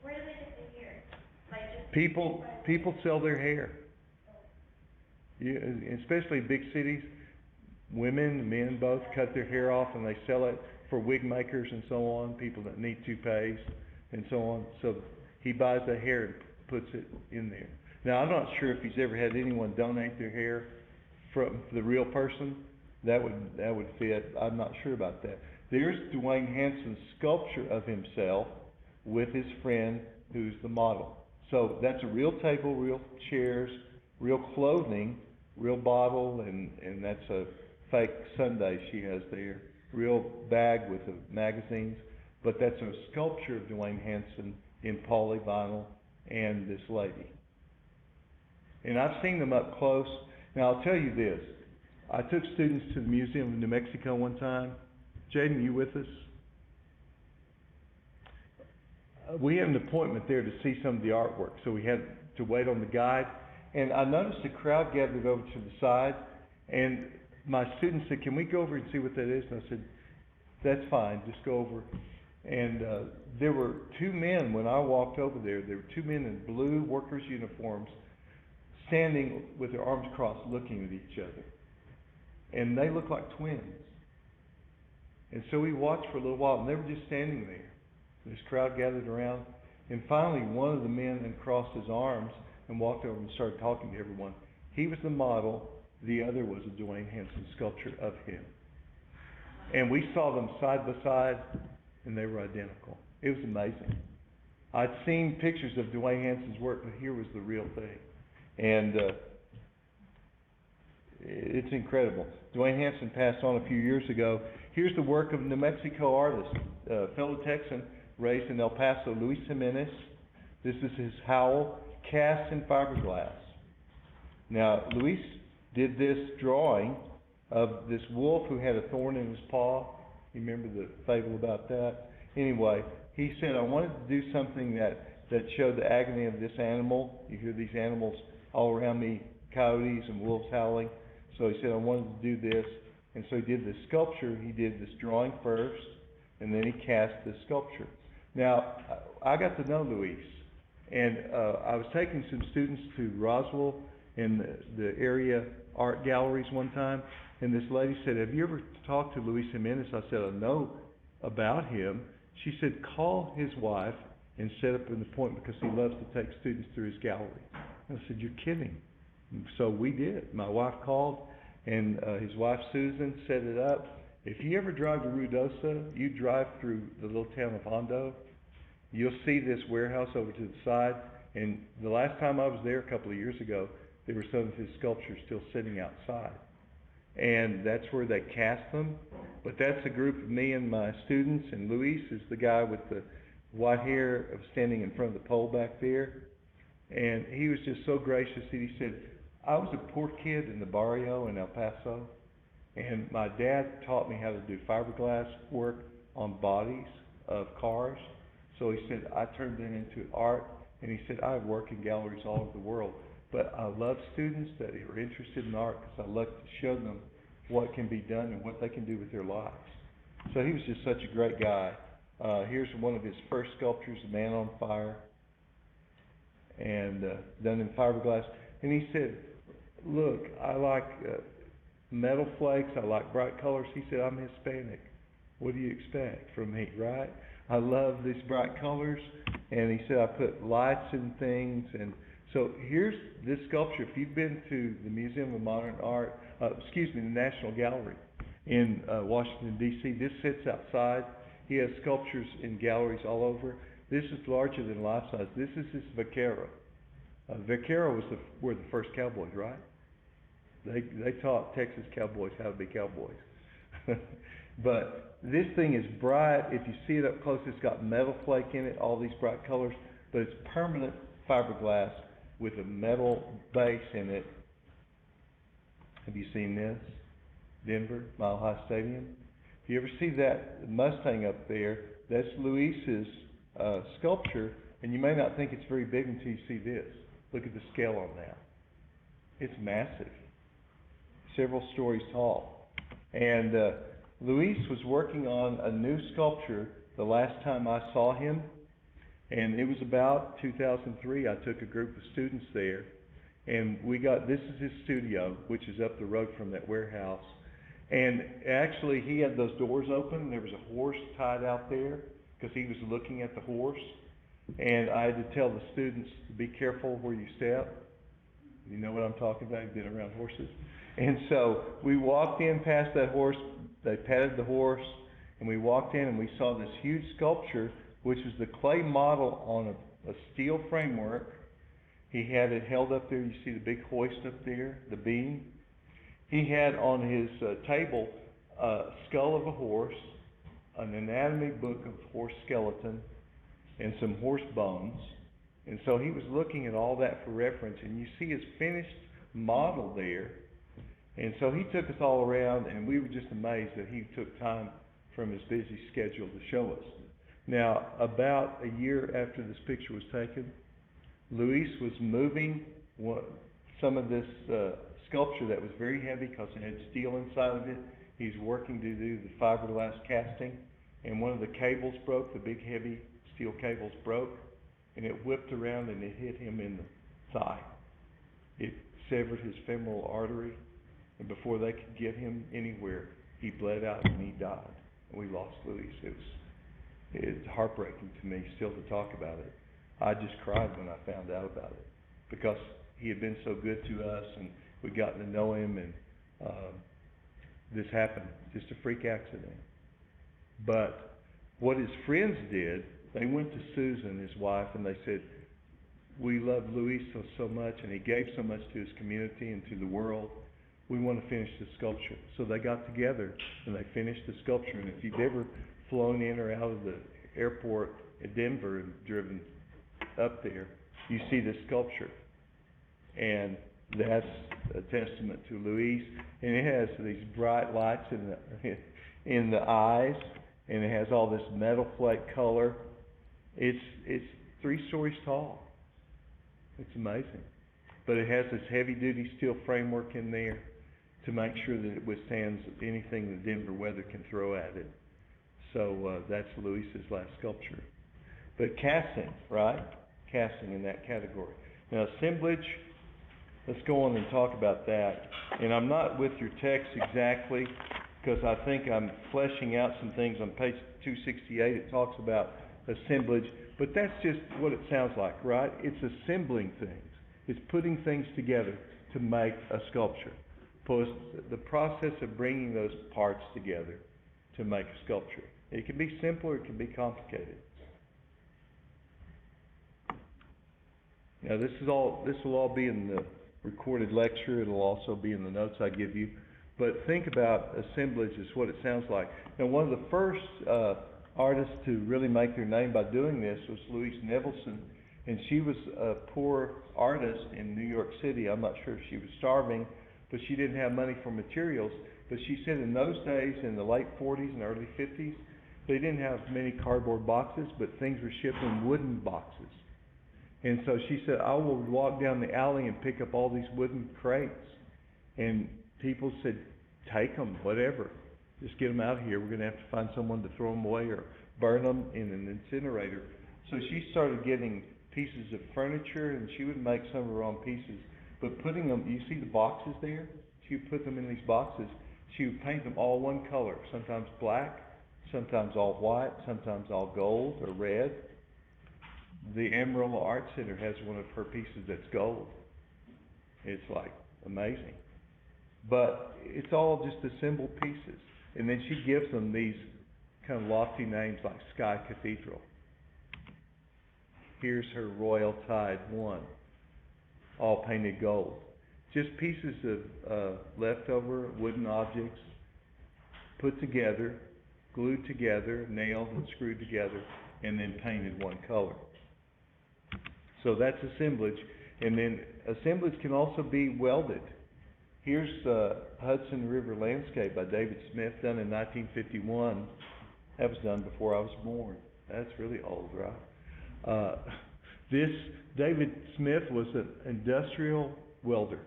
Speaker 3: Where do they get the hair? Like just
Speaker 2: People sell their hair. Especially big cities, women, men both cut their hair off and they sell it for wig makers and so on, people that need toupees and so on. So he buys the hair and puts it in there. Now I'm not sure if he's ever had anyone donate their hair from the real person. That would fit. I'm not sure about that. There's Dwayne Hanson's sculpture of himself with his friend who's the model. So that's a real table, real chairs, real clothing, real bottle, and that's a fake sundae she has there. Real bag with the magazines, but that's a sculpture of Dwayne Hanson in polyvinyl and this lady. And I've seen them up close. Now I'll tell you this. I took students to the Museum of New Mexico one time. Jaden, you with us? We had an appointment there to see some of the artwork, so we had to wait on the guide. And I noticed a crowd gathered over to the side, and my student said, "Can we go over and see what that is?" And I said, "That's fine, just go over." And there were two men, when I walked over there were two men in blue workers' uniforms standing with their arms crossed looking at each other. And they looked like twins. And so we watched for a little while, and they were just standing there. This crowd gathered around, and finally one of the men uncrossed his arms and walked over and started talking to everyone. He was the model, the other was a Dwayne Hanson sculpture of him. And we saw them side by side, and they were identical. It was amazing. I'd seen pictures of Dwayne Hanson's work, but here was the real thing. And it's incredible. Dwayne Hanson passed on a few years ago. Here's the work of a New Mexico artist, fellow Texan, raised in El Paso, Luis Jimenez. This is his howl, cast in fiberglass. Now, Luis did this drawing of this wolf who had a thorn in his paw. You remember the fable about that? Anyway, he said, I wanted to do something that showed the agony of this animal. You hear these animals all around me, coyotes and wolves howling. So he said, I wanted to do this. And so he did this sculpture. He did this drawing first, and then he cast this sculpture. Now, I got to know Luis, and I was taking some students to Roswell in the area art galleries one time, and this lady said, have you ever talked to Luis Jimenez? I said, I know about him. She said, call his wife and set up an appointment because he loves to take students through his gallery. And I said, you're kidding. And so we did. My wife called, and his wife Susan set it up. If you ever drive to Ruidoso, you drive through the little town of Hondo, you'll see this warehouse over to the side. And the last time I was there a couple of years ago, there were some of his sculptures still sitting outside. And that's where they cast them. But that's a group of me and my students, and Luis is the guy with the white hair standing in front of the pole back there. And he was just so gracious that he said, I was a poor kid in the barrio in El Paso, and my dad taught me how to do fiberglass work on bodies of cars. So he said, I turned that into art, and he said, I work in galleries all over the world, but I love students that are interested in art because I love to show them what can be done and what they can do with their lives. So he was just such a great guy. Here's one of his first sculptures, A Man on Fire, and done in fiberglass. And he said, look, I like metal flakes, I like bright colors. He said, I'm Hispanic. What do you expect from me, right? I love these bright colors. And he said, I put lights in things. And so here's this sculpture. If you've been to the Museum of Modern Art, the National Gallery in Washington, D.C., this sits outside. He has sculptures in galleries all over. This is larger than life size. This is his Vaquero. Vaquero were the first cowboys, right? They taught Texas cowboys how to be cowboys. But this thing is bright. If you see it up close, it's got metal flake in it, all these bright colors, but it's permanent fiberglass with a metal base in it. Have you seen this? Denver, Mile High Stadium. If you ever see that Mustang up there, that's Luis's sculpture, and you may not think it's very big until you see this. Look at the scale on that. It's massive, several stories tall. And Luis was working on a new sculpture the last time I saw him, and it was about 2003. I took a group of students there, and this is his studio, which is up the road from that warehouse. And actually, he had those doors open, and there was a horse tied out there because he was looking at the horse. And I had to tell the students to be careful where you step. You know what I'm talking about? You've been around horses. And so we walked in past that horse. They patted the horse, and we walked in, and we saw this huge sculpture, which was the clay model on a steel framework. He had it held up there. You see the big hoist up there, the beam. He had on his table a skull of a horse, an anatomy book of horse skeleton, and some horse bones. And so he was looking at all that for reference, and you see his finished model there. And so he took us all around, and we were just amazed that he took time from his busy schedule to show us. Now, about a year after this picture was taken, Luis was moving some of this sculpture that was very heavy because it had steel inside of it. He's working to do the fiberglass casting, and one of the cables broke, the big heavy steel cables broke, and it whipped around and it hit him in the thigh. It severed his femoral artery, and before they could get him anywhere, he bled out and he died. And we lost Luis. It's heartbreaking to me still to talk about it. I just cried when I found out about it because he had been so good to us and we'd gotten to know him, and this happened, just a freak accident. But what his friends did, they went to Susan, his wife, and they said, we love Luis so much, and he gave so much to his community and to the world. We want to finish the sculpture. So they got together and they finished the sculpture. And if you've ever flown in or out of the airport at Denver and driven up there, you see this sculpture. And that's a testament to Luis. And it has these bright lights in the eyes, and it has all this metal flake color. It's 3 stories tall. It's amazing. But it has this heavy-duty steel framework in there to make sure that it withstands anything the Denver weather can throw at it. So that's Luis's last sculpture. But casting, right? Casting in that category. Now assemblage, let's go on and talk about that. And I'm not with your text exactly, because I think I'm fleshing out some things on page 268. It talks about assemblage, but that's just what it sounds like, right? It's assembling things. It's putting things together to make a sculpture. The process of bringing those parts together to make a sculpture. It can be simple or it can be complicated. Now this will all be in the recorded lecture. It'll also be in the notes I give you. But think about assemblage is what it sounds like. Now one of the first artists to really make their name by doing this was Louise Nevelson. And she was a poor artist in New York City. I'm not sure if she was starving, but she didn't have money for materials. But she said in those days, in the late 40s and early 50s, they didn't have many cardboard boxes, but things were shipped in wooden boxes. And so she said, I will walk down the alley and pick up all these wooden crates. And people said, take them, whatever. Just get them out of here. We're going to have to find someone to throw them away or burn them in an incinerator. So she started getting pieces of furniture, and she would make some of her own pieces. But putting them, you see the boxes there? She would put them in these boxes. She would paint them all one color, sometimes black, sometimes all white, sometimes all gold or red. The Amarillo Art Center has one of her pieces that's gold. It's like amazing. But it's all just assembled pieces. And then she gives them these kind of lofty names like Sky Cathedral. Here's her Royal Tide 1, all painted gold. Just pieces of leftover wooden objects put together, glued together, nailed and screwed together, and then painted one color. So that's assemblage. And then assemblage can also be welded. Here's Hudson River Landscape by David Smith, done in 1951. That was done before I was born. That's really old, right? David Smith was an industrial welder.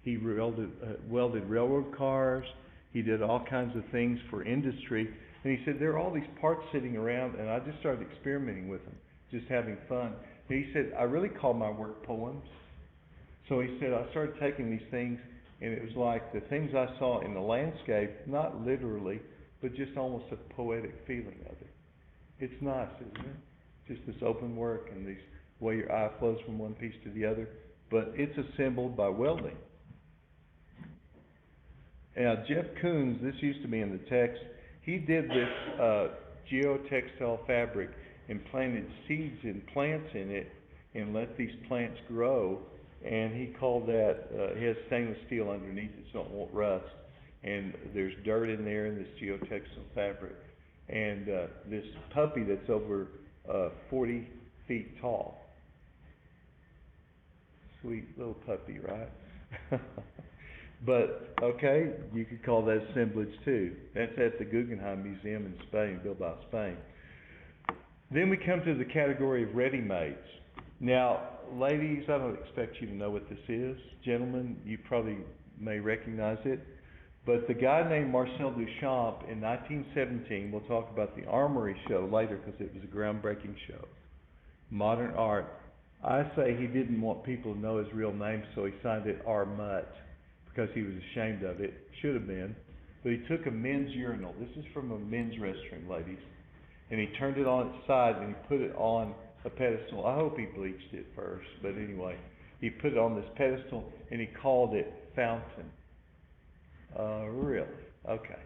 Speaker 2: He welded railroad cars. He did all kinds of things for industry. And he said, there are all these parts sitting around, and I just started experimenting with them, just having fun. And he said, I really call my work poems. So he said, I started taking these things, and it was like the things I saw in the landscape, not literally, but just almost a poetic feeling of it. It's nice, isn't it? Just this open work and these way your eye flows from one piece to the other. But it's assembled by welding. Now, Jeff Koons, this used to be in the text, he did this geotextile fabric and planted seeds and plants in it and let these plants grow. And he called that, he has stainless steel underneath it so it won't rust. And there's dirt in there in this geotextile fabric. And this puppy that's over 40 feet tall. Sweet little puppy, right? But, okay, you could call that assemblage too. That's at the Guggenheim Museum in Spain, built by Spain. Then we come to the category of ready-mades. Now, ladies, I don't expect you to know what this is. Gentlemen, you probably may recognize it. But the guy named Marcel Duchamp in 1917, we'll talk about the Armory show later because it was a groundbreaking show. Modern art. I say he didn't want people to know his real name, so he signed it Armut because he was ashamed of it. Should have been. But he took a men's urinal. This is from a men's restroom, ladies. And he turned it on its side and he put it on a pedestal. I hope he bleached it first, but anyway. He put it on this pedestal and he called it Fountain. Really? Okay.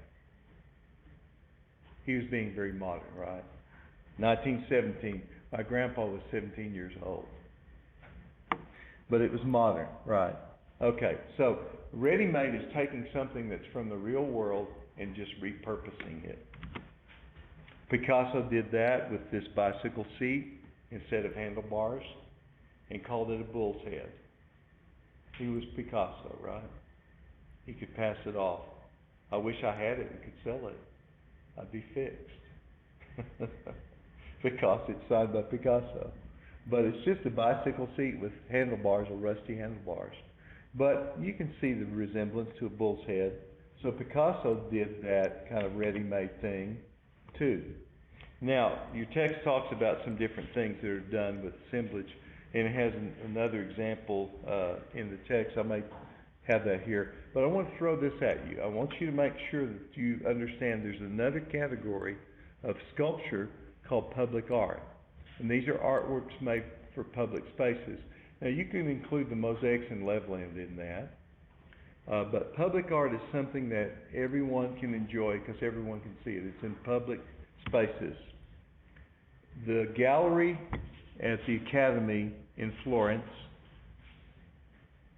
Speaker 2: He was being very modern, right? 1917. My grandpa was 17 years old. But it was modern, right? Okay, so ready-made is taking something that's from the real world and just repurposing it. Picasso did that with this bicycle seat instead of handlebars and called it a bull's head. He was Picasso, right? He could pass it off. I wish I had it and could sell it. I'd be fixed. Because it's signed by Picasso. But it's just a bicycle seat with handlebars or rusty handlebars. But you can see the resemblance to a bull's head. So Picasso did that kind of ready-made thing too. Now, your text talks about some different things that are done with assemblage, and it has another example in the text. I may have that here, but I want to throw this at you. I want you to make sure that you understand there's another category of sculpture called public art, and these are artworks made for public spaces. Now, you can include the mosaics in Loveland in that, but public art is something that everyone can enjoy because everyone can see it. It's in public spaces. The gallery at the Academy in Florence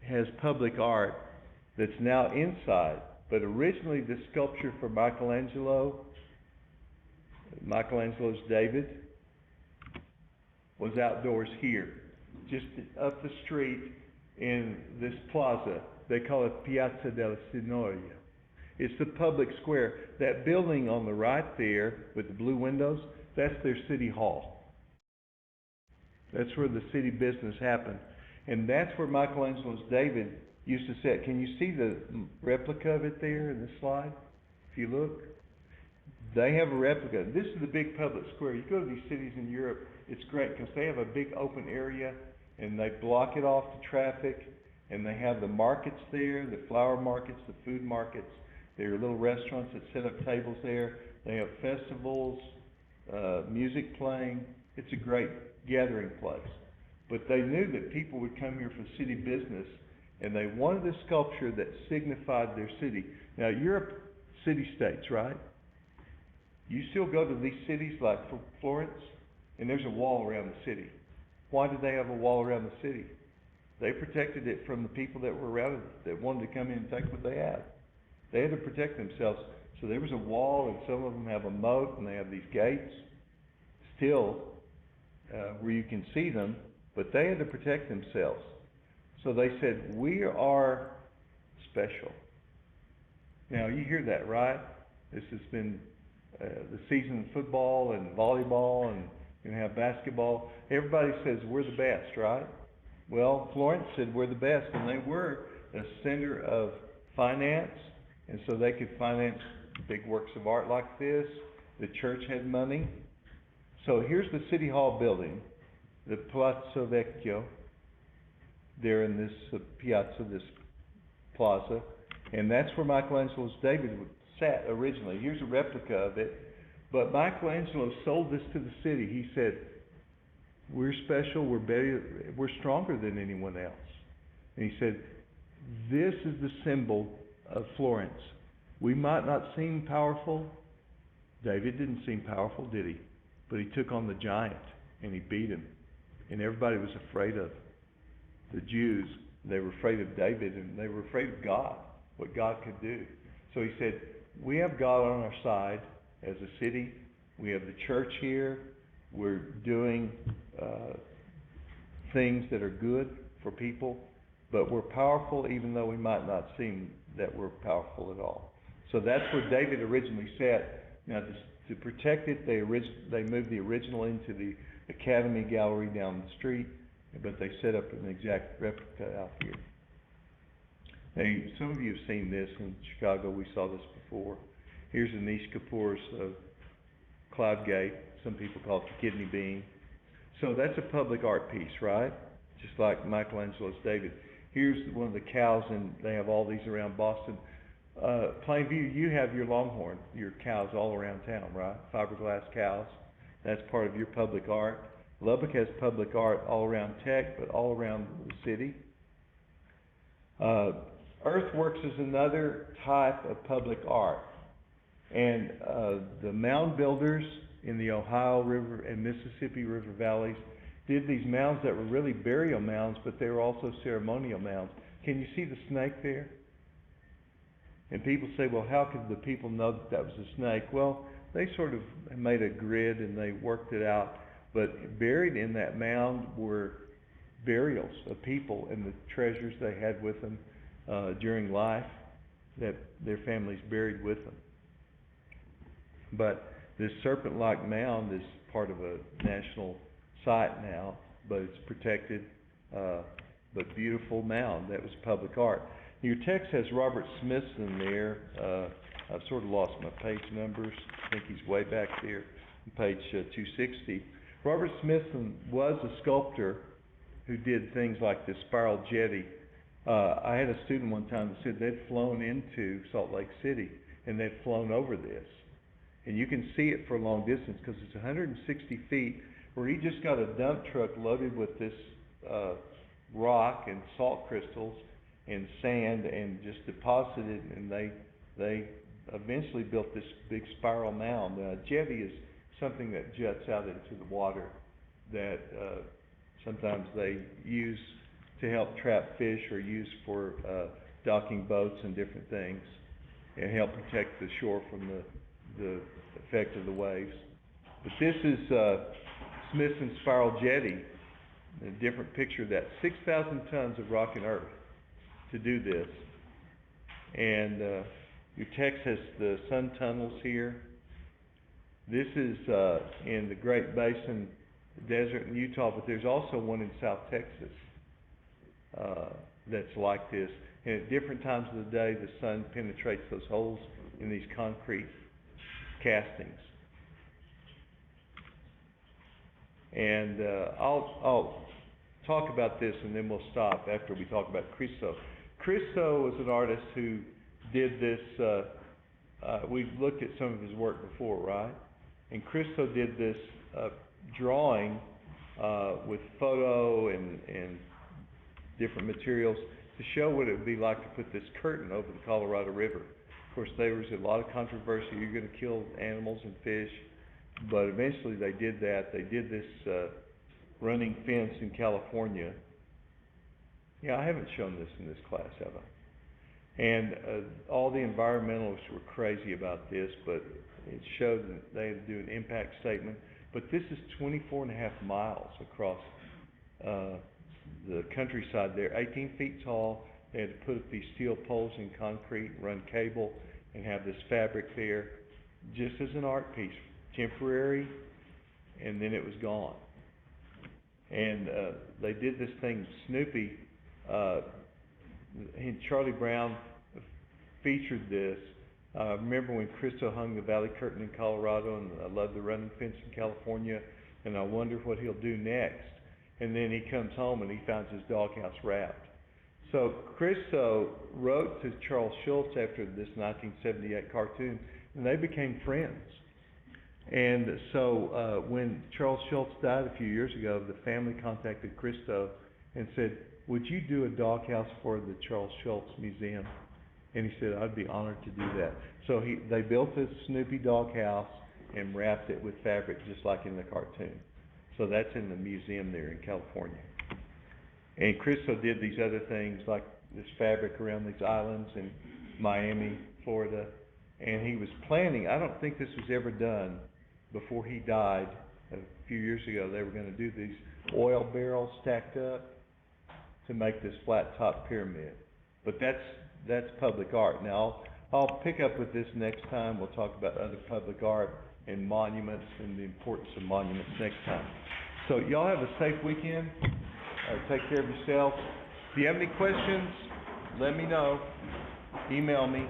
Speaker 2: has public art that's now inside, but originally the sculpture for Michelangelo's David, was outdoors here, just up the street in this plaza. They call it Piazza della Signoria. It's the public square. That building on the right there with the blue windows, that's their city hall. That's where the city business happened. And that's where Michelangelo's David used to sit. Can you see the replica of it there in the slide? If you look, they have a replica. This is the big public square. You go to these cities in Europe, it's great because they have a big open area and they block it off to traffic, and they have the markets there, the flower markets, the food markets. There are little restaurants that set up tables there. They have festivals, music playing. It's a great gathering place. But they knew that people would come here for city business, and they wanted a sculpture that signified their city. Now, Europe, city-states, right? You still go to these cities like Florence, and there's a wall around the city. Why did they have a wall around the city? They protected it from the people that were around it, that wanted to come in and take what they had. They had to protect themselves. So there was a wall, and some of them have a moat, and they have these gates still where you can see them, but they had to protect themselves. So they said, we are special. Now, you hear that, right? This has been the season of football and volleyball, and you have basketball. Everybody says we're the best, right? Well, Florence said we're the best, and they were a center of finance, and so they could finance big works of art like this. The church had money. So here's the City Hall building, the Palazzo Vecchio, there in this piazza, this plaza, and that's where Michelangelo's David sat originally. Here's a replica of it. But Michelangelo sold this to the city. He said, we're special, we're better, we're stronger than anyone else. And he said, this is the symbol of Florence. We might not seem powerful. David didn't seem powerful, did he? But he took on the giant and he beat him. And everybody was afraid of the Jews. They were afraid of David, and they were afraid of God, what God could do. So he said, we have God on our side as a city. We have the church here. We're doing things that are good for people, but we're powerful even though we might not seem that we're powerful at all. So that's where David originally sat. Now, to protect it, they moved the original into the Academy Gallery down the street, but they set up an exact replica out here. Hey, some of you have seen this in Chicago, we saw this before. Here's Anish Kapoor's Cloud Gate, some people call it the kidney bean. So that's a public art piece, right? Just like Michelangelo's David. Here's one of the cows, and they have all these around Boston. Plainview, you have your Longhorn, your cows all around town, right? Fiberglass cows. That's part of your public art. Lubbock has public art all around Tech, but all around the city. Earthworks is another type of public art. And the mound builders in the Ohio River and Mississippi River valleys did these mounds that were really burial mounds, but they were also ceremonial mounds. Can you see the snake there? And people say, well, how could the people know that that was a snake? Well, they sort of made a grid and they worked it out. But buried in that mound were burials of people and the treasures they had with them during life that their families buried with them. But this serpent-like mound is part of a national site now, but it's protected, but beautiful mound. That was public art. Your text has Robert Smithson there. I've sort of lost my page numbers. I think he's way back there on page 260. Robert Smithson was a sculptor who did things like this spiral jetty. I had a student one time that said they'd flown into Salt Lake City and they'd flown over this. And you can see it for a long distance because it's 160 feet, where he just got a dump truck loaded with this rock and salt crystals and sand and just deposited it, and they eventually built this big spiral mound. Jetty is something that juts out into the water that sometimes they use to help trap fish or use for docking boats and different things and help protect the shore from the effect of the waves. But this is Smithson's Spiral Jetty, a different picture of that. 6,000 tons of rock and earth to do this. And your text has the sun tunnels here. This is in the Great Basin Desert in Utah, but there's also one in South Texas that's like this. And at different times of the day, the sun penetrates those holes in these concrete castings. And I'll talk about this and then we'll stop after we talk about Christo. Christo was an artist who did this, we've looked at some of his work before, right? And Christo did this drawing with photo and different materials to show what it would be like to put this curtain over the Colorado River. Of course, there was a lot of controversy. You're going to kill animals and fish. But eventually they did that. They did this running fence in California. Yeah, I haven't shown this in this class, have I? And all the environmentalists were crazy about this, but it showed that they had to do an impact statement. But this is 24.5 miles across the countryside there, 18 feet tall. They had to put up these steel poles in concrete, run cable, and have this fabric there just as an art piece. Temporary, and then it was gone. And they did this thing, Snoopy, and Charlie Brown featured this. Remember when Christo hung the Valley Curtain in Colorado, and I love the running fence in California, and I wonder what he'll do next. And then he comes home and he finds his doghouse wrapped. So Christo wrote to Charles Schulz after this 1978 cartoon, and they became friends. And so when Charles Schulz died a few years ago, the family contacted Christo and said, would you do a doghouse for the Charles Schulz Museum? And he said, I'd be honored to do that. So they built this Snoopy doghouse and wrapped it with fabric just like in the cartoon. So that's in the museum there in California. And Christo did these other things like this fabric around these islands in Miami, Florida. And he was planning, I don't think this was ever done before he died a few years ago. They were going to do these oil barrels stacked up to make this flat top pyramid. But that's public art. Now I'll pick up with this next time. We'll talk about other public art and monuments and the importance of monuments next time. So y'all have a safe weekend. Take care of yourselves. If you have any questions, let me know, email me,